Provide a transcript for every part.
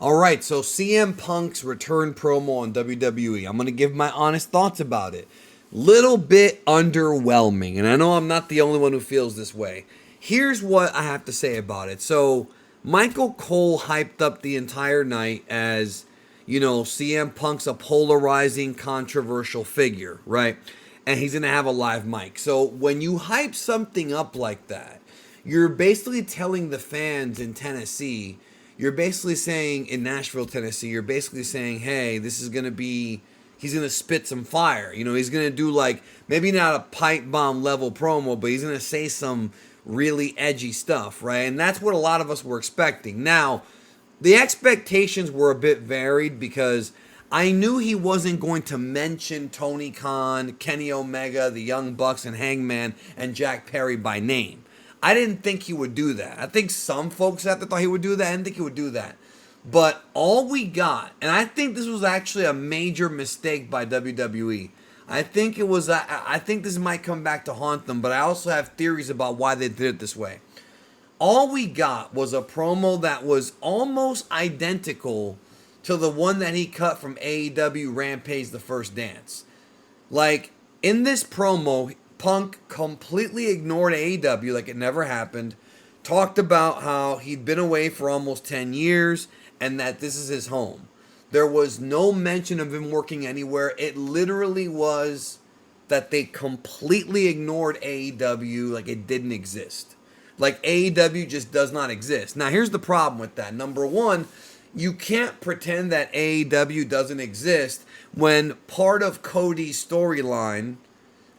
All right, so CM Punk's return promo on WWE. I'm going to give my honest thoughts about it. Little bit underwhelming, and I know I'm not the only one who feels this way. Here's what I have to say about it. So, Michael Cole hyped up the entire night as, CM Punk's a polarizing, controversial figure, right? And he's going to have a live mic. So, when you hype something up like that, you're basically telling the fans in Tennessee, you're basically saying in Nashville, Tennessee, you're basically saying, hey, this is going to be, he's going to spit some fire. He's going to do like, maybe not a pipe bomb level promo, but he's going to say some really edgy stuff, right? And that's what a lot of us were expecting. Now, the expectations were a bit varied because I knew he wasn't going to mention Tony Khan, Kenny Omega, the Young Bucks, and Hangman, and Jack Perry by name. I didn't think he would do that. I think some folks out there thought he would do that. I didn't think he would do that. But all we got, and I think this was actually a major mistake by WWE. I think it was. I think this might come back to haunt them, but I also have theories about why they did it this way. All we got was a promo that was almost identical to the one that he cut from AEW Rampage: The First Dance. Like, in this promo, Punk completely ignored AEW like it never happened, talked about how he'd been away for almost 10 years and that this is his home. There was no mention of him working anywhere. It literally was that they completely ignored AEW like it didn't exist. Like AEW just does not exist. Now, here's the problem with that. Number one, you can't pretend that AEW doesn't exist when part of Cody's storyline,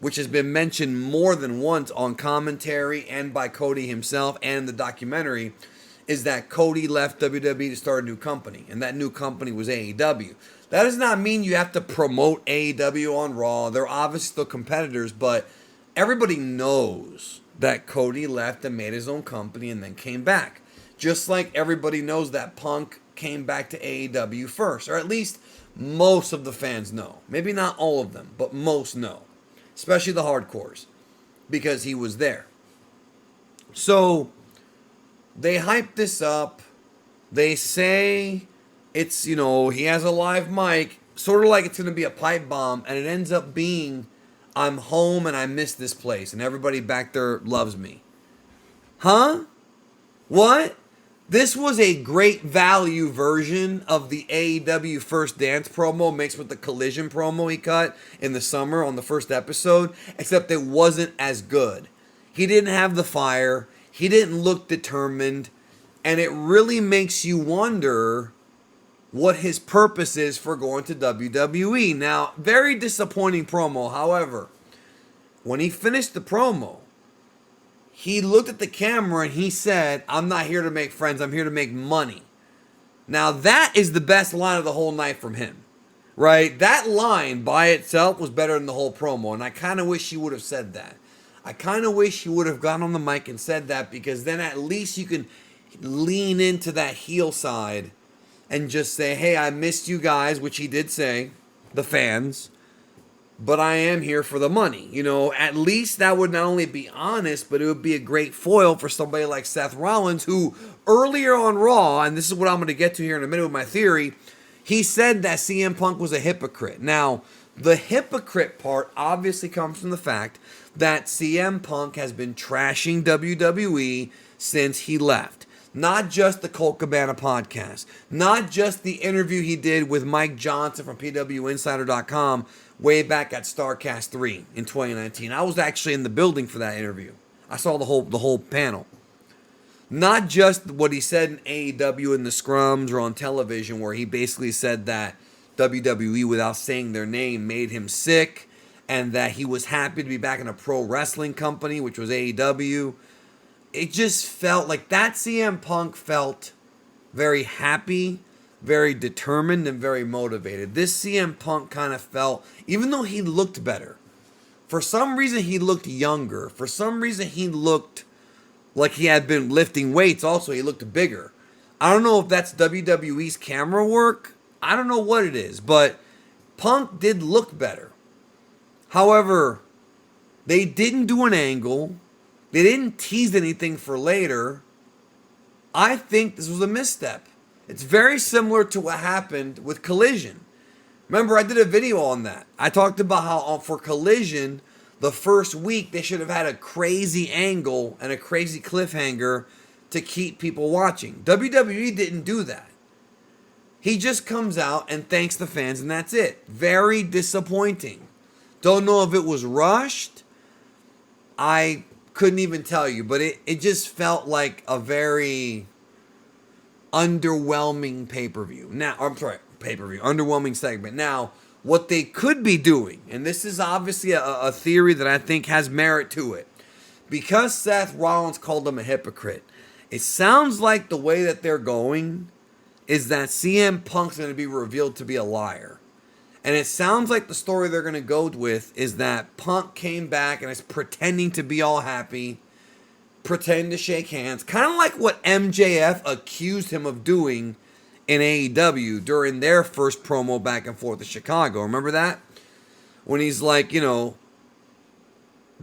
which has been mentioned more than once on commentary and by Cody himself and the documentary, is that Cody left WWE to start a new company, and that new company was AEW. That does not mean you have to promote AEW on Raw. They're obviously still competitors, but everybody knows that Cody left and made his own company and then came back. Just like everybody knows that Punk came back to AEW first, or at least most of the fans know. Maybe not all of them, but most know. Especially the hardcores, because he was there. So, they hype this up. They say it's, he has a live mic, sort of like it's going to be a pipe bomb, and it ends up being, I'm home and I miss this place, and everybody back there loves me. Huh? What? This was a great value version of the AEW First Dance promo mixed with the Collision promo he cut in the summer on the first episode, except it wasn't as good. He didn't have the fire. He didn't look determined. And it really makes you wonder what his purpose is for going to WWE. Now, very disappointing promo. However, when he finished the promo, he looked at the camera and he said, I'm not here to make friends, I'm here to make money. Now that is the best line of the whole night from him, right? That line by itself was better than the whole promo, and I kind of wish he would have said that. I kind of wish he would have gotten on the mic and said that, because then at least you can lean into that heel side and just say, hey, I missed you guys, which he did say, the fans, but I am here for the money. At least that would not only be honest, but it would be a great foil for somebody like Seth Rollins, who earlier on Raw, and this is what I'm going to get to here in a minute with my theory, he said that CM Punk was a hypocrite. Now, the hypocrite part obviously comes from the fact that CM Punk has been trashing WWE since he left. Not just the Colt Cabana podcast, not just the interview he did with Mike Johnson from PWInsider.com way back at StarCast 3 in 2019. I was actually in the building for that interview. I saw the whole panel. Not just what he said in AEW in the scrums or on television, where he basically said that WWE, without saying their name, made him sick, and that he was happy to be back in a pro wrestling company, which was AEW. It just felt like that CM Punk felt very happy, very determined, and very motivated. This CM Punk kind of felt, even though he looked better, for some reason he looked younger. For some reason he looked like he had been lifting weights. Also, he looked bigger. I don't know if that's WWE's camera work. I don't know what it is, but Punk did look better. However, they didn't do an angle. They didn't tease anything for later. I think this was a misstep. It's very similar to what happened with Collision. Remember, I did a video on that. I talked about how for Collision, the first week they should have had a crazy angle and a crazy cliffhanger to keep people watching. WWE didn't do that. He just comes out and thanks the fans, and that's it. Very disappointing. Don't know if it was rushed. I couldn't even tell you, but it just felt like a very underwhelming pay-per-view. Now, I'm sorry, pay-per-view, underwhelming segment. Now, what they could be doing, and this is obviously a theory that I think has merit to it, because Seth Rollins called him a hypocrite, it sounds like the way that they're going is that CM Punk's going to be revealed to be a liar. And it sounds like the story they're going to go with is that Punk came back and is pretending to be all happy, pretending to shake hands, kind of like what MJF accused him of doing in AEW during their first promo back and forth to Chicago. Remember that? When he's like,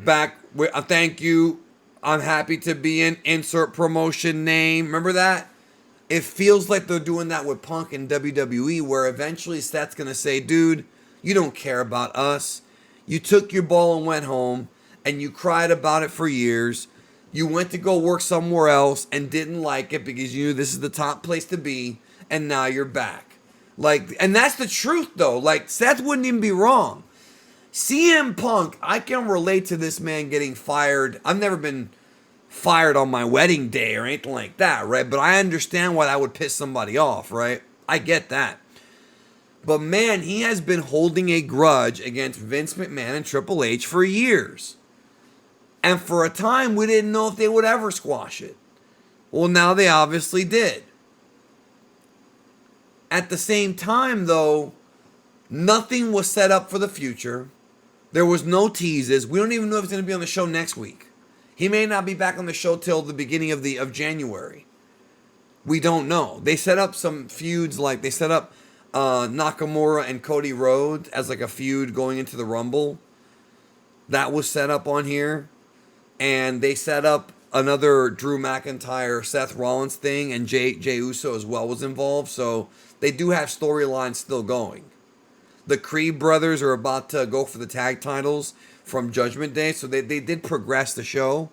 thank you, I'm happy to be in insert promotion name. Remember that? It feels like they're doing that with Punk and WWE, where eventually Seth's going to say, dude, you don't care about us. You took your ball and went home, and you cried about it for years. You went to go work somewhere else and didn't like it because you knew this is the top place to be, and now you're back. And that's the truth, though. Seth wouldn't even be wrong. CM Punk, I can relate to this man getting fired. I've never been fired on my wedding day or anything like that, right? But I understand why that would piss somebody off, right? I get that. But man, he has been holding a grudge against Vince McMahon and Triple H for years. And for a time, we didn't know if they would ever squash it. Well, now they obviously did. At the same time, though, nothing was set up for the future. There was no teases. We don't even know if he's going to be on the show next week. He may not be back on the show till the beginning of January. We don't know. They set up some feuds, like they set up Nakamura and Cody Rhodes as like a feud going into the Rumble. That was set up on here. And they set up another Drew McIntyre, Seth Rollins thing, and Jey Uso as well was involved. So they do have storylines still going. The Creed brothers are about to go for the tag titles from Judgment Day, so they did progress the show.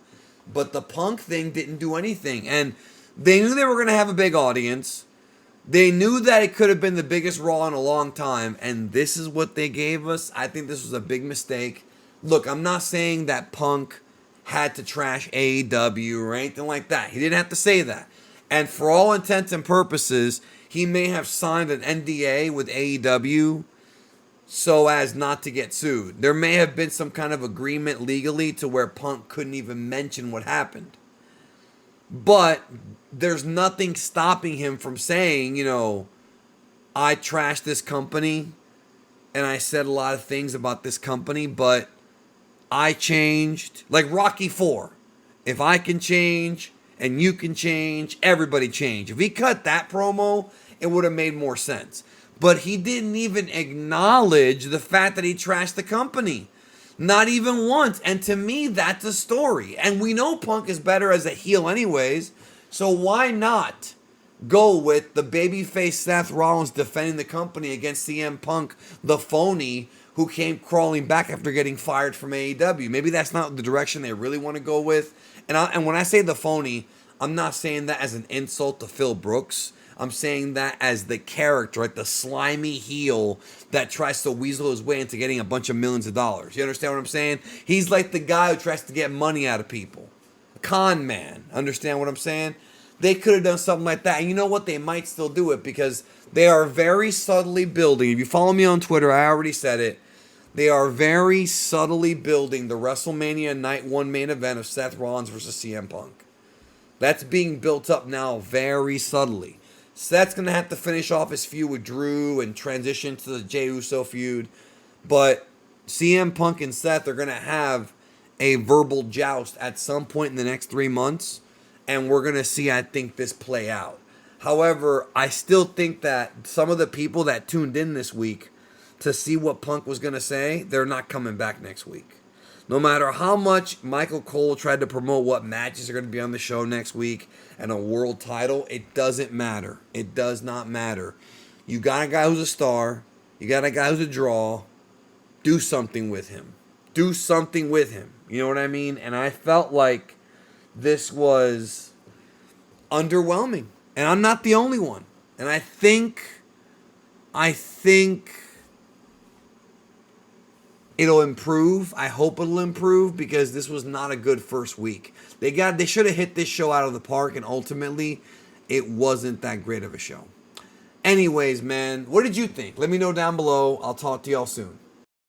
But the Punk thing didn't do anything. And they knew they were going to have a big audience. They knew that it could have been the biggest Raw in a long time. And this is what they gave us. I think this was a big mistake. Look, I'm not saying that Punk had to trash AEW or anything like that. He didn't have to say that. And for all intents and purposes, he may have signed an NDA with AEW so as not to get sued. There may have been some kind of agreement legally to where Punk couldn't even mention what happened. But there's nothing stopping him from saying, I trashed this company and I said a lot of things about this company, but I changed. Like Rocky IV. If I can change and you can change, everybody change. If he cut that promo, it would have made more sense. But he didn't even acknowledge the fact that he trashed the company. Not even once. And to me, that's a story. And we know Punk is better as a heel anyways. So why not go with the babyface Seth Rollins defending the company against CM Punk, the phony, who came crawling back after getting fired from AEW? Maybe that's not the direction they really want to go with. And when I say the phony, I'm not saying that as an insult to Phil Brooks. I'm saying that as the character, like the slimy heel that tries to weasel his way into getting a bunch of millions of dollars. You understand what I'm saying? He's like the guy who tries to get money out of people. A con man. Understand what I'm saying? They could have done something like that. And you know what? They might still do it because they are very subtly building. If you follow me on Twitter, I already said it. They are very subtly building the WrestleMania Night 1 main event of Seth Rollins versus CM Punk. That's being built up now very subtly. Seth's going to have to finish off his feud with Drew and transition to the Jey Uso feud. But CM Punk and Seth are going to have a verbal joust at some point in the next 3 months. And we're going to see, I think, this play out. However, I still think that some of the people that tuned in this week to see what Punk was going to say, they're not coming back next week. No matter how much Michael Cole tried to promote what matches are going to be on the show next week and a world title, it doesn't matter. It does not matter. You got a guy who's a star. You got a guy who's a draw. Do something with him. Do something with him. You know what I mean? And I felt like this was underwhelming. And I'm not the only one. And I think it'll improve. I hope it'll improve because this was not a good first week. They should have hit this show out of the park, and ultimately it wasn't that great of a show. Anyways, man, what did you think? Let me know down below. I'll talk to y'all soon.